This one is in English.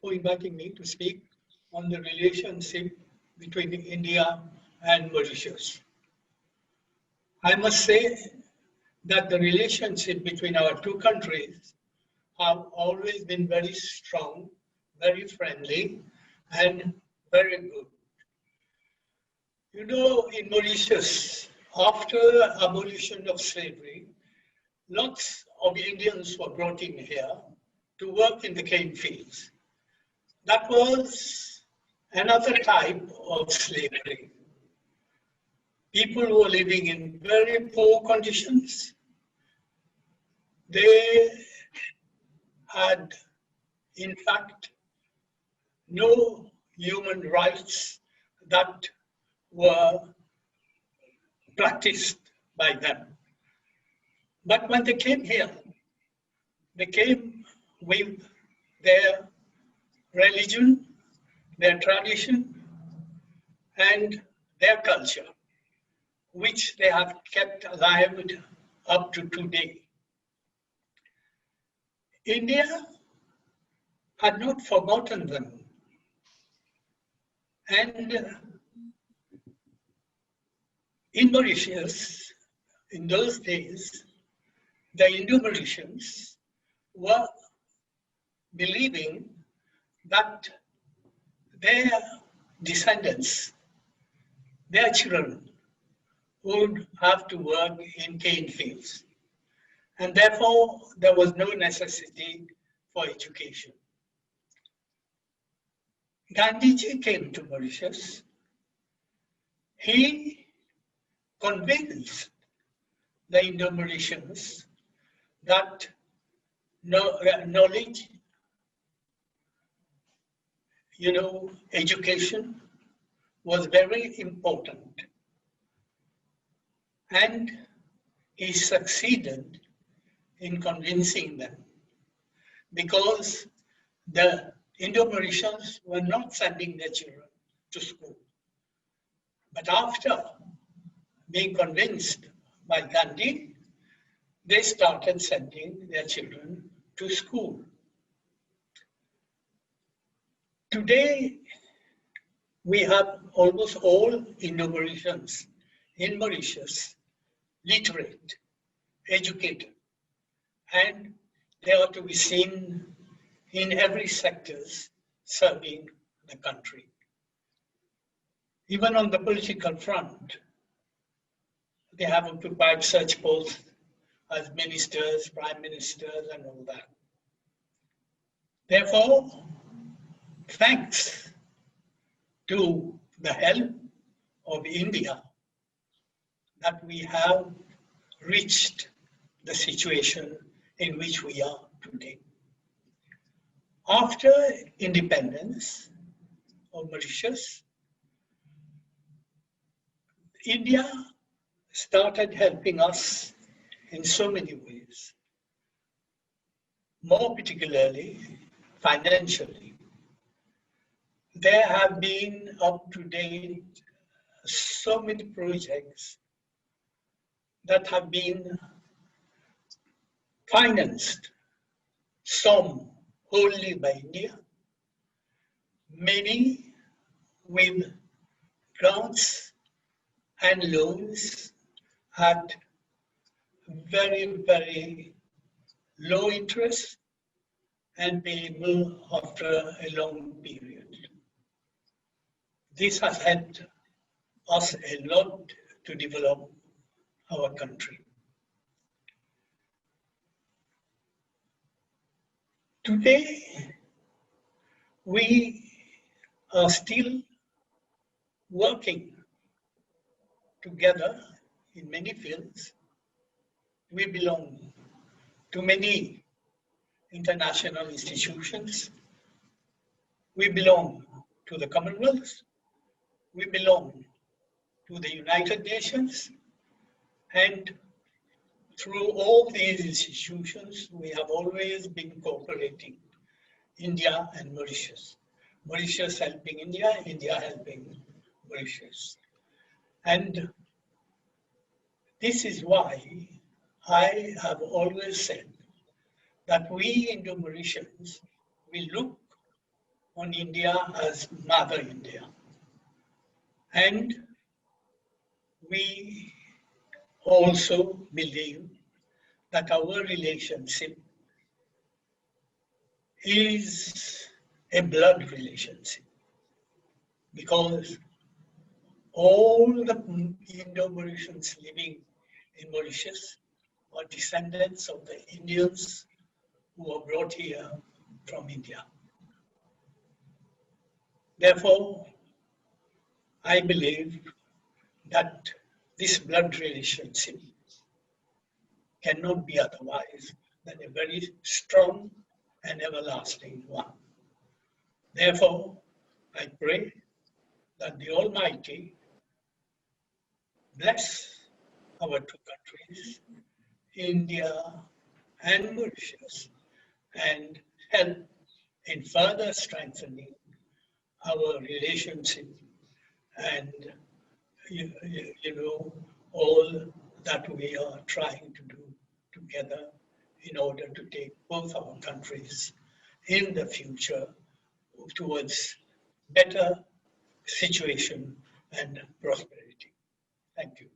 for inviting me to speak on the relationship between India and Mauritius. I must say that the relationship between our two countries have always been very strong, very friendly, and very good. You know, in Mauritius, after abolition of slavery, lots of Indians were brought in here to work in the cane fields. That was another type of slavery. People were living in very poor conditions. They had, in fact, no human rights that were practiced by them. But when they came here, they came with their religion, their tradition, and their culture, which they have kept alive up to today. India had not forgotten them. And in Mauritius, in those days, the Indo-Mauritians were believing that their descendants, their children, would have to work in cane fields. And therefore, there was no necessity for education. Gandhiji came to Mauritius. He convinced the Indo-Mauritians that knowledge, education was very important. And he succeeded in convincing them because the Indo-Mauritians were not sending their children to school. But after being convinced by Gandhi, they started sending their children to school. Today, we have almost all Indo-Mauritians in Mauritius literate, educated, and they are to be seen in every sectors serving the country. Even on the political front, they have occupied such posts as ministers, prime ministers, and all that. Therefore, thanks to the help of India, that we have reached the situation in which we are today. After independence of Mauritius, India started helping us in so many ways, more particularly financially. There have been up to date so many projects that have been financed, some wholly by India, many with grants and loans at very, very low interest and payable after a long period. This has helped us a lot to develop our country. Today, we are still working together in many fields. We belong to many international institutions. We belong to the Commonwealth. We belong to the United Nations. And through all these institutions, we have always been cooperating, India and Mauritius. Mauritius helping India, India helping Mauritius. And this is why I have always said that we Indo-Mauritians, we look on India as Mother India. And we also believe that our relationship is a blood relationship because all the Indo-Mauritians living in Mauritius are descendants of the Indians who were brought here from India. Therefore, I believe that this blood relationship cannot be otherwise than a very strong and everlasting one. Therefore, I pray that the Almighty bless our two countries, India and Mauritius, and help in further strengthening our relationship and all that we are trying to do together in order to take both our countries in the future towards better situation and prosperity. Thank you.